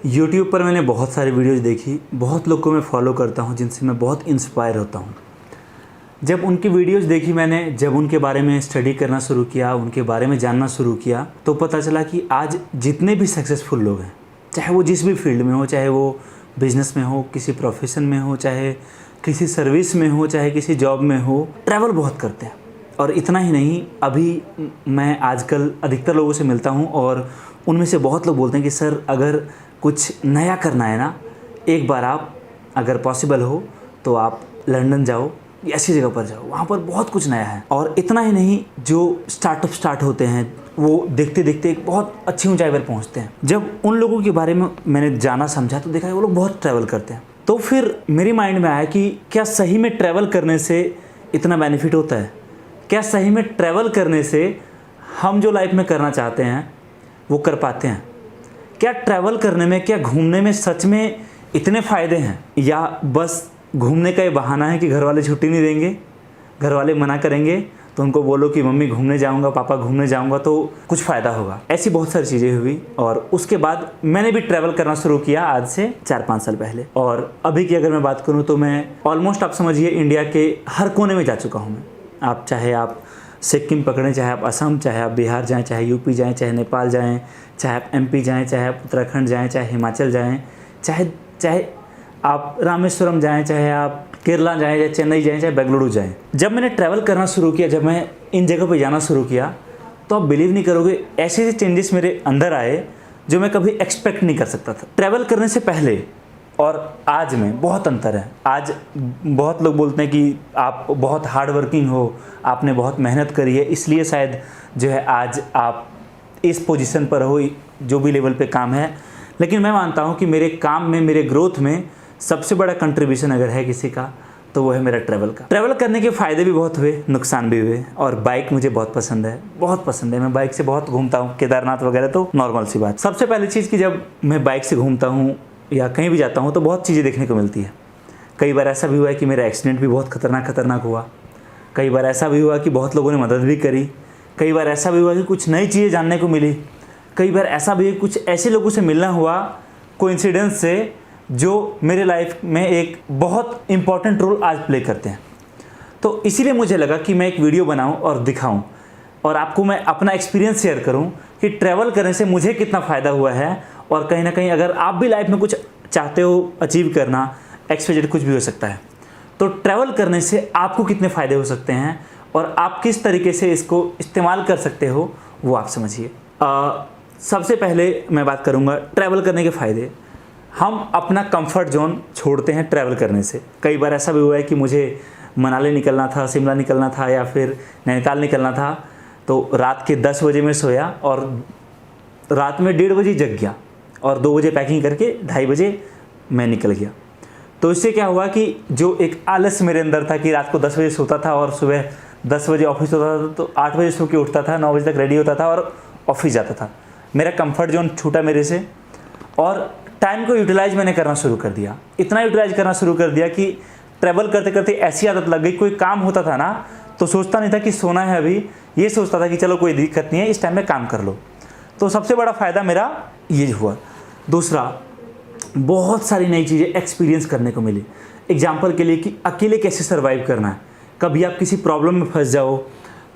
YouTube पर मैंने बहुत सारी वीडियोज़ देखी, बहुत लोग को मैं फॉलो करता हूँ जिनसे मैं बहुत इंस्पायर होता हूँ। जब उनकी वीडियोज़ देखी मैंने, जब उनके बारे में स्टडी करना शुरू किया, उनके बारे में जानना शुरू किया, तो पता चला कि आज जितने भी सक्सेसफुल लोग हैं, चाहे वो जिस भी फील्ड में हो, चाहे वो बिज़नेस में हो, किसी प्रोफेशन में हो, चाहे किसी सर्विस में हो, चाहे किसी जॉब में हो, ट्रैवल बहुत करते हैं। और इतना ही नहीं, अभी मैं आजकल अधिकतर लोगों से मिलता हूँ और उनमें से बहुत लोग बोलते हैं कि सर अगर कुछ नया करना है ना, एक बार आप अगर पॉसिबल हो तो आप लंदन जाओ, ऐसी जगह पर जाओ, वहाँ पर बहुत कुछ नया है। और इतना ही नहीं, जो स्टार्टअप स्टार्ट होते हैं वो देखते देखते एक बहुत अच्छी ऊंचाई पर पहुँचते हैं। जब उन लोगों के बारे में मैंने जाना समझा तो देखा वो लोग बहुत ट्रैवल करते हैं। तो फिर मेरे माइंड में आया कि क्या सही में ट्रैवल करने से इतना बेनिफिट होता है? क्या सही में ट्रैवल करने से हम जो लाइफ में करना चाहते हैं वो कर पाते हैं? क्या ट्रैवल करने में, क्या घूमने में सच में इतने फ़ायदे हैं, या बस घूमने का ये बहाना है कि घर वाले छुट्टी नहीं देंगे, घर वाले मना करेंगे तो उनको बोलो कि मम्मी घूमने जाऊंगा, पापा घूमने जाऊंगा तो कुछ फ़ायदा होगा। ऐसी बहुत सारी चीज़ें हुई और उसके बाद मैंने भी ट्रैवल करना शुरू किया आज से 4-5 साल पहले। और अभी की अगर मैं बात करूँ तो मैं ऑलमोस्ट, आप समझिए, इंडिया के हर कोने में जा चुका हूँ मैं। आप चाहे आप सिक्किम पकड़ें, चाहे आप असम, चाहे आप बिहार जाएँ, चाहे यूपी जाएँ, चाहे नेपाल जाएँ, चाहे आप एमपी जाएँ, चाहे आप उत्तराखंड जाएँ, चाहे हिमाचल जाएँ, चाहे आप रामेश्वरम जाएँ, चाहे आप केरला जाएँ, चाहे चेन्नई जाएँ, चाहे बेंगलुरु जाएँ। जब मैंने ट्रैवल करना शुरू किया, जब मैं इन जगह पर जाना शुरू किया, तो आप बिलीव नहीं करोगे, ऐसे चेंजेस मेरे अंदर आए जो मैं कभी एक्सपेक्ट नहीं कर सकता था। ट्रैवल करने से पहले और आज में बहुत अंतर है। आज बहुत लोग बोलते हैं कि आप बहुत हार्ड वर्किंग हो, आपने बहुत मेहनत करी है, इसलिए शायद जो है आज आप इस पोजीशन पर हो, जो भी लेवल पे काम है। लेकिन मैं मानता हूँ कि मेरे काम में, मेरे ग्रोथ में सबसे बड़ा कंट्रीब्यूशन अगर है किसी का तो वो है मेरा ट्रैवल का। ट्रैवल करने के फ़ायदे भी बहुत हुए, नुकसान भी हुए। और बाइक मुझे बहुत पसंद है, बहुत पसंद है। मैं बाइक से बहुत घूमता हूँ, केदारनाथ वगैरह तो नॉर्मल सी बात। सबसे पहली चीज़ कि जब मैं बाइक से घूमता हूँ या कहीं भी जाता हूँ तो बहुत चीज़ें देखने को मिलती है। कई बार ऐसा भी हुआ है कि मेरा एक्सीडेंट भी बहुत खतरनाक हुआ। कई बार ऐसा भी हुआ कि बहुत लोगों ने मदद भी करी। कई बार ऐसा भी हुआ कि कुछ नई चीज़ें जानने को मिली। कई बार ऐसा भी कुछ ऐसे लोगों से मिलना हुआ कोइंसिडेंस से जो मेरे लाइफ में एक बहुत इम्पॉर्टेंट रोल आज प्ले करते हैं। तो इसीलिए मुझे लगा कि मैं एक वीडियो बनाऊं और दिखाऊं और आपको मैं अपना एक्सपीरियंस शेयर करूं कि ट्रैवल करने से मुझे कितना फ़ायदा हुआ है। और कहीं ना कहीं अगर आप भी लाइफ में कुछ चाहते हो अचीव करना, एक्सपेक्टेड कुछ भी हो सकता है, तो ट्रैवल करने से आपको कितने फ़ायदे हो सकते हैं और आप किस तरीके से इसको इस्तेमाल कर सकते हो वो आप समझिए। सबसे पहले मैं बात करूँगा ट्रैवल करने के फ़ायदे। हम अपना कंफर्ट जोन छोड़ते हैं ट्रैवल करने से। कई बार ऐसा भी हुआ है कि मुझे मनाली निकलना था, शिमला निकलना था या फिर नैनीताल निकलना था, तो रात के 10 बजे में सोया और रात में 1:30 बजे जग गया और 2 बजे पैकिंग करके 2:30 बजे मैं निकल गया। तो इससे क्या हुआ कि जो एक आलस मेरे अंदर था कि रात को 10 बजे सोता था और सुबह 10 बजे ऑफिस होता था, तो 8 बजे सो के उठता था, 9 बजे तक रेडी होता था और ऑफिस जाता था। मेरा कंफर्ट जोन छूटा मेरे से और टाइम को यूटिलाइज मैंने करना शुरू कर दिया। इतना यूटिलाइज करना शुरू कर दिया कि ट्रैवल करते करते ऐसी आदत लग गई, कोई काम होता था ना तो सोचता नहीं था कि सोना है अभी, ये सोचता था कि चलो कोई दिक्कत नहीं है, इस टाइम में काम कर लो। तो सबसे बड़ा फ़ायदा मेरा ये हुआ। दूसरा, बहुत सारी नई चीज़ें एक्सपीरियंस करने को मिली। एग्जाम्पल के लिए कि अकेले कैसे सर्वाइव करना है। कभी आप किसी प्रॉब्लम में फंस जाओ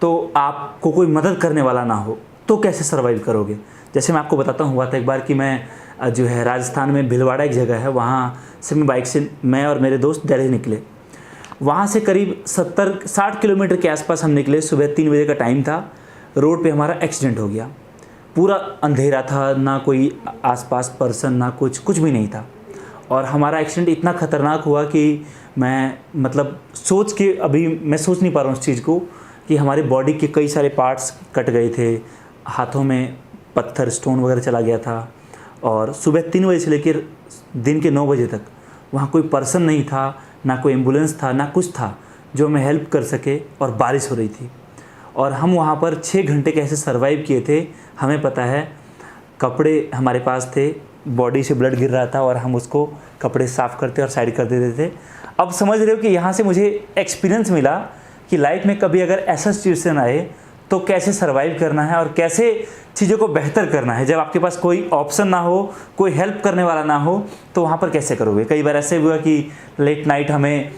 तो आपको कोई मदद करने वाला ना हो तो कैसे सर्वाइव करोगे। जैसे मैं आपको बताता हूँ, हुआ था एक बार कि मैं जो है राजस्थान में भिलवाड़ा एक जगह है, वहाँ से मैं बाइक से, मैं और मेरे दोस्त दिल्ली निकले। वहाँ से करीब 70-60 किलोमीटर के आसपास हम निकले। सुबह 3 बजे का टाइम था। रोड पे हमारा एक्सीडेंट हो गया। पूरा अंधेरा था, ना कोई आसपास पर्सन, ना कुछ भी नहीं था। और हमारा एक्सीडेंट इतना ख़तरनाक हुआ कि मैं मतलब सोच के अभी मैं सोच नहीं पा रहा हूँ उस चीज़ को, कि हमारी बॉडी के कई सारे पार्ट्स कट गए थे, हाथों में पत्थर, स्टोन वगैरह चला गया था। और सुबह 3 बजे से लेकर दिन के 9 बजे तक वहाँ कोई पर्सन नहीं था, ना कोई एम्बुलेंस था, ना कुछ था जो हमें हेल्प कर सके। और बारिश हो रही थी और हम वहाँ पर 6 घंटे कैसे सर्वाइव किए थे हमें पता है। कपड़े हमारे पास थे, बॉडी से ब्लड गिर रहा था और हम उसको कपड़े साफ़ करते और साइड कर देते थे। अब समझ रहे हो कि यहाँ से मुझे एक्सपीरियंस मिला कि लाइफ में कभी अगर ऐसा सिचुएशन आए तो कैसे सर्वाइव करना है और कैसे चीज़ों को बेहतर करना है, जब आपके पास कोई ऑप्शन ना हो, कोई हेल्प करने वाला ना हो, तो वहाँ पर कैसे करोगे। कई बार ऐसे हुआ कि लेट नाइट हमें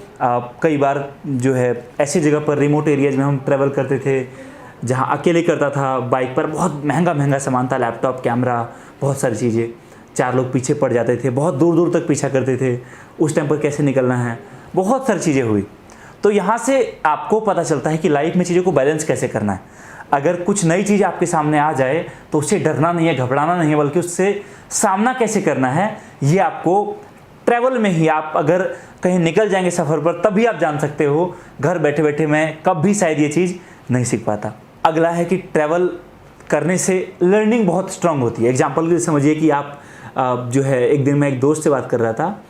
कई बार जो है ऐसी जगह पर रिमोट एरियाज़ में हम ट्रैवल करते थे जहाँ अकेले करता था, बाइक पर बहुत महंगा सामान था, लैपटॉप, कैमरा, बहुत सारी चीज़ें, 4 लोग पीछे पड़ जाते थे, बहुत दूर दूर तक पीछा करते थे, उस टाइम पर कैसे निकलना है, बहुत सारी चीज़ें हुई। तो यहाँ से आपको पता चलता है कि लाइफ में चीज़ों को बैलेंस कैसे करना है। अगर कुछ नई चीज़ आपके सामने आ जाए तो उससे डरना नहीं है, घबराना नहीं है, बल्कि उससे सामना कैसे करना है ये आपको ट्रैवल में ही, आप अगर कहीं निकल जाएंगे सफ़र पर तभी आप जान सकते हो। घर बैठे बैठे मैं कभी शायद ये चीज़ नहीं सीख पाता। अगला है कि ट्रैवल करने से लर्निंग बहुत स्ट्रांग होती है। एग्जाम्पल के लिए समझिए कि आप जो है, एक दिन मैं एक दोस्त से बात कर रहा था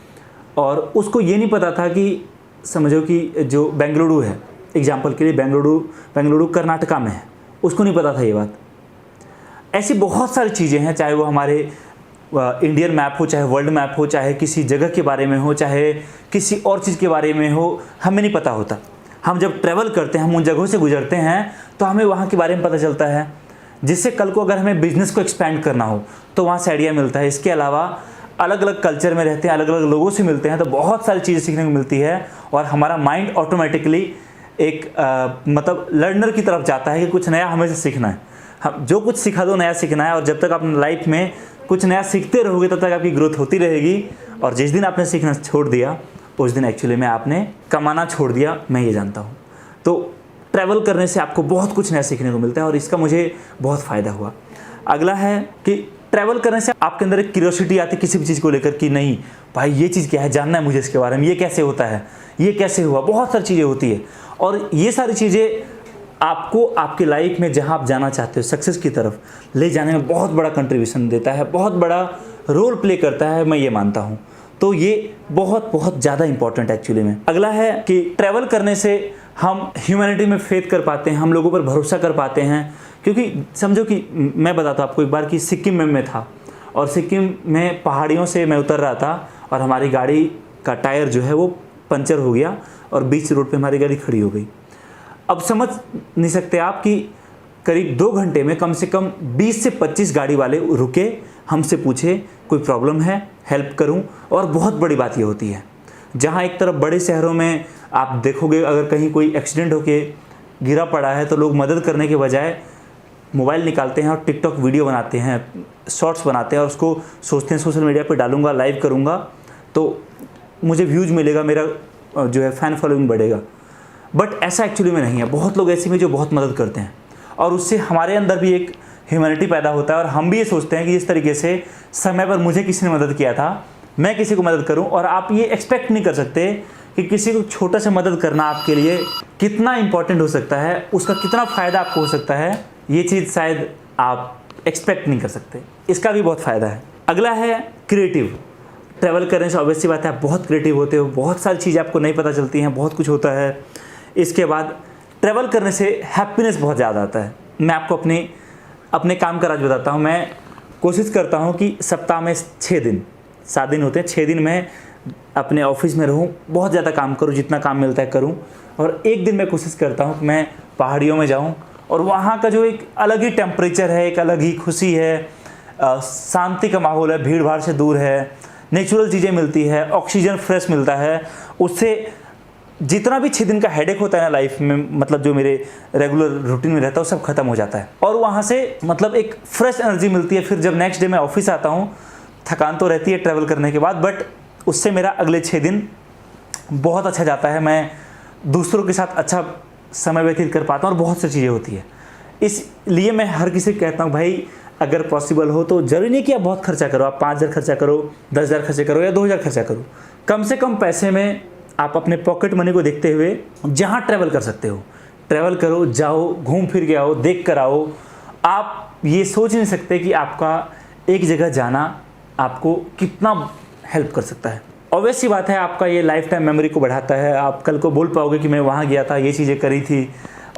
और उसको ये नहीं पता था कि, समझो कि जो बेंगलुरु है, एग्जाम्पल के लिए बेंगलुरु कर्नाटका में है, उसको नहीं पता था ये बात। ऐसी बहुत सारी चीज़ें हैं, चाहे वो हमारे इंडियन मैप हो, चाहे वर्ल्ड मैप हो, चाहे किसी जगह के बारे में हो, चाहे किसी और चीज़ के बारे में हो, हमें नहीं पता होता। हम जब ट्रैवल करते हैं, हम उन जगहों से गुजरते हैं तो हमें वहाँ के बारे में पता चलता है, जिससे कल को अगर हमें बिज़नेस को एक्सपेंड करना हो तो वहाँ से आइडिया मिलता है। इसके अलावा अलग अलग कल्चर में रहते हैं, अलग अलग लोगों से मिलते हैं, तो बहुत सारी चीज़ें सीखने को मिलती है और हमारा माइंड ऑटोमेटिकली एक मतलब लर्नर की तरफ जाता है कि कुछ नया हमें से सीखना है। हम जो कुछ सिखा दो, नया सीखना है। और जब तक आप लाइफ में कुछ नया सीखते रहोगे तब तक आपकी ग्रोथ होती रहेगी। और जिस दिन आपने सीखना छोड़ दिया उस दिन एक्चुअली में आपने कमाना छोड़ दिया, मैं ये जानता हूँ। तो ट्रैवल करने से आपको बहुत कुछ नया सीखने को मिलता है और इसका मुझे बहुत फ़ायदा हुआ। अगला है कि ट्रैवल करने से आपके अंदर एक क्यूरियोसिटी आती है किसी भी चीज़ को लेकर कि नहीं भाई ये चीज़ क्या है, जानना है मुझे इसके बारे में, ये कैसे होता है, ये कैसे हुआ, बहुत सारी चीज़ें होती है। और ये सारी चीज़ें आपको आपकी लाइफ में जहाँ आप जाना चाहते हो सक्सेस की तरफ ले जाने में बहुत बड़ा कंट्रीब्यूशन देता है, बहुत बड़ा रोल प्ले करता है, मैं ये मानता हूँ। तो ये बहुत ज़्यादा इंपॉर्टेंट है एक्चुअली में। अगला है कि ट्रैवल करने से हम ह्यूमैनिटी में फेथ कर पाते हैं, हम लोगों पर भरोसा कर पाते हैं। क्योंकि समझो कि मैं बताता हूँ आपको एक बार कि सिक्किम में मैं था और सिक्किम में पहाड़ियों से मैं उतर रहा था और हमारी गाड़ी का टायर जो है वो पंचर हो गया और बीच रोड पे हमारी गाड़ी खड़ी हो गई। अब समझ नहीं सकते आप कि करीब 2 घंटे में कम से कम 20 से 25 गाड़ी वाले रुके, हमसे पूछे कोई प्रॉब्लम है, हेल्प करूं। और बहुत बड़ी बात ये होती है, जहां एक तरफ बड़े शहरों में आप देखोगे अगर कहीं कोई एक्सीडेंट होके गिरा पड़ा है तो लोग मदद करने के बजाय मोबाइल निकालते हैं और टिकटॉक वीडियो बनाते हैं, शॉर्ट्स बनाते हैं और उसको सोचते हैं सोशल मीडिया पे डालूंगा, लाइव करूंगा तो मुझे व्यूज़ मिलेगा, मेरा जो है फ़ैन फॉलोइंग बढ़ेगा। बट ऐसा एक्चुअली में नहीं है। बहुत लोग ऐसे में जो बहुत मदद करते हैं और उससे हमारे अंदर भी एक ह्यूमैनिटी पैदा होता है और हम भी ये सोचते हैं कि इस तरीके से समय पर मुझे किसी ने मदद किया था, मैं किसी को मदद करूं। और आप ये एक्सपेक्ट नहीं कर सकते कि किसी को छोटा सा मदद करना आपके लिए कितना इंपॉर्टेंट हो सकता है, उसका कितना फ़ायदा आपको हो सकता है, ये चीज़ शायद आप एक्सपेक्ट नहीं कर सकते। इसका भी बहुत फ़ायदा है। अगला है क्रिएटिव। ट्रैवल करने से ऑब्वियसली बात है आप बहुत क्रिएटिव होते हो, बहुत सारी चीज़ें आपको नहीं पता चलती हैं, बहुत कुछ होता है। इसके बाद ट्रैवल करने से हैप्पीनेस बहुत ज़्यादा आता है। मैं आपको अपने काम का राज बताता हूँ। मैं कोशिश करता हूँ कि सप्ताह में 6 दिन 7 दिन होते हैं, 6 दिन मैं अपने ऑफिस में रहूँ, बहुत ज़्यादा काम करूँ, जितना काम मिलता है करूँ। और एक दिन मैं कोशिश करता हूँ कि मैं पहाड़ियों में जाऊँ और वहाँ का जो एक अलग ही टेम्परेचर है, एक अलग ही खुशी है, शांति का माहौल है, भीड़ भाड़ से दूर है, नेचुरल चीज़ें मिलती है, ऑक्सीजन फ्रेश मिलता है। उससे जितना भी 6 दिन का हेडेक होता है ना लाइफ में, मतलब जो मेरे रेगुलर रूटीन में रहता है वो सब खत्म हो जाता है और वहाँ से मतलब एक फ्रेश एनर्जी मिलती है। फिर जब नेक्स्ट डे मैं ऑफिस आता हूँ, थकान तो रहती है ट्रैवल करने के बाद, बट उससे मेरा अगले 6 दिन बहुत अच्छा जाता है। मैं दूसरों के साथ अच्छा समय व्यतीत कर पाता हूँ और बहुत सी चीज़ें होती है। इसलिए मैं हर किसी को कहता हूँ भाई अगर पॉसिबल हो तो ज़रूरी नहीं कि आप बहुत खर्चा करो, आप 5,000 खर्चा करो, 10,000 खर्चा करो या 2,000 खर्चा करो। कम से कम पैसे में आप अपने पॉकेट मनी को देखते हुए जहाँ ट्रैवल कर सकते हो ट्रैवल करो, जाओ, घूम फिर के आओ, देख कर आओ। आप ये सोच नहीं सकते कि आपका एक जगह जाना आपको कितना हेल्प कर सकता है। ऑब्वियस सी बात है आपका ये लाइफ टाइम मेमोरी को बढ़ाता है। आप कल को बोल पाओगे कि मैं वहाँ गया था, ये चीज़ें करी थी।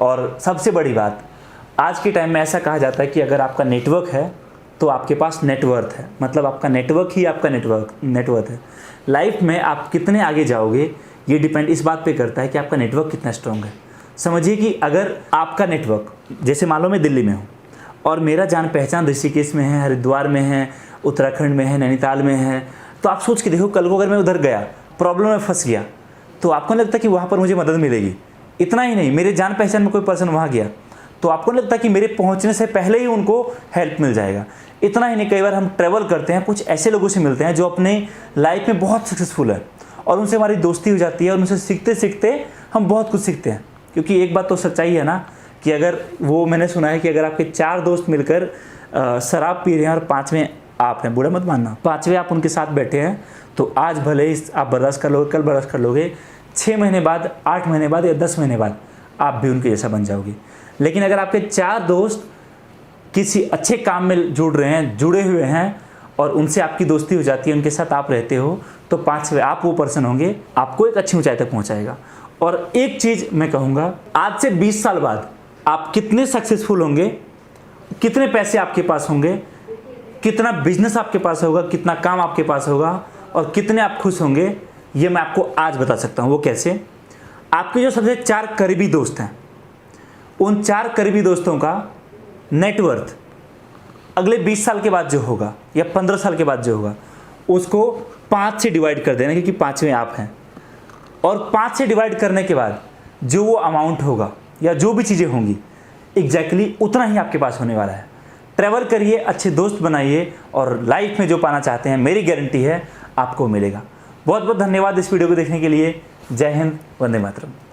और सबसे बड़ी बात, आज के टाइम में ऐसा कहा जाता है कि अगर आपका नेटवर्क है तो आपके पास नेटवर्थ है, मतलब आपका नेटवर्क ही आपका नेटवर्थ है। लाइफ में आप कितने आगे जाओगे ये डिपेंड इस बात पे करता है कि आपका नेटवर्क कितना स्ट्रॉन्ग है। समझिए कि अगर आपका नेटवर्क, जैसे मान लो मैं दिल्ली में हूँ और मेरा जान पहचान ऋषिकेश में है, हरिद्वार में है, उत्तराखंड में है, नैनीताल में है, तो आप सोच के देखो कल को अगर मैं उधर गया, प्रॉब्लम में फंस गया, तो आपको नहीं लगता कि वहाँ पर मुझे मदद मिलेगी? इतना ही नहीं, मेरे जान पहचान में कोई पर्सन वहाँ गया तो आपको नहीं लगता कि मेरे पहुँचने से पहले ही उनको हेल्प मिल जाएगा? इतना ही नहीं, कई बार हम ट्रैवल करते हैं, कुछ ऐसे लोगों से मिलते हैं जो अपने लाइफ में बहुत सक्सेसफुल है और उनसे हमारी दोस्ती हो जाती है और उनसे सीखते सीखते हम बहुत कुछ सीखते हैं। क्योंकि एक बात तो सच्चाई है ना कि अगर वो, मैंने सुना है कि अगर आपके 4 दोस्त मिलकर शराब पी रहे हैं और 5वें आप हैं, बुरा मत मानना, 5वें आप उनके साथ बैठे हैं, तो आज भले ही आप बर्दाश्त कर लोगे, कल बर्दाश्त कर लोगे, 6 महीने बाद, 8 महीने बाद या 10 महीने बाद आप भी उनके जैसा बन जाओगे। लेकिन अगर आपके 4 दोस्त किसी अच्छे काम में जुड़े हुए हैं और उनसे आपकी दोस्ती हो जाती है, उनके साथ आप रहते हो, तो 5वें आप वो पर्सन होंगे, आपको एक अच्छी ऊंचाई तक पहुंचाएगा। और एक चीज़ मैं कहूँगा, आज से 20 साल बाद आप कितने सक्सेसफुल होंगे, कितने पैसे आपके पास होंगे, कितना बिजनेस आपके पास होगा, कितना काम आपके पास होगा और कितने आप खुश होंगे, ये मैं आपको आज बता सकता हूँ। वो कैसे? आपके जो सबसे 4 करीबी दोस्त हैं, उन 4 करीबी दोस्तों का नेटवर्थ अगले 20 साल के बाद जो होगा या 15 साल के बाद जो होगा, उसको 5 से डिवाइड कर देना, क्योंकि 5वें आप हैं। और 5 से डिवाइड करने के बाद जो वो अमाउंट होगा या जो भी चीज़ें होंगी, एग्जैक्टली उतना ही आपके पास होने वाला है। ट्रैवल करिए, अच्छे दोस्त बनाइए और लाइफ में जो पाना चाहते हैं, मेरी गारंटी है आपको मिलेगा। बहुत बहुत धन्यवाद इस वीडियो को देखने के लिए। जय हिंद, वंदे मातरम।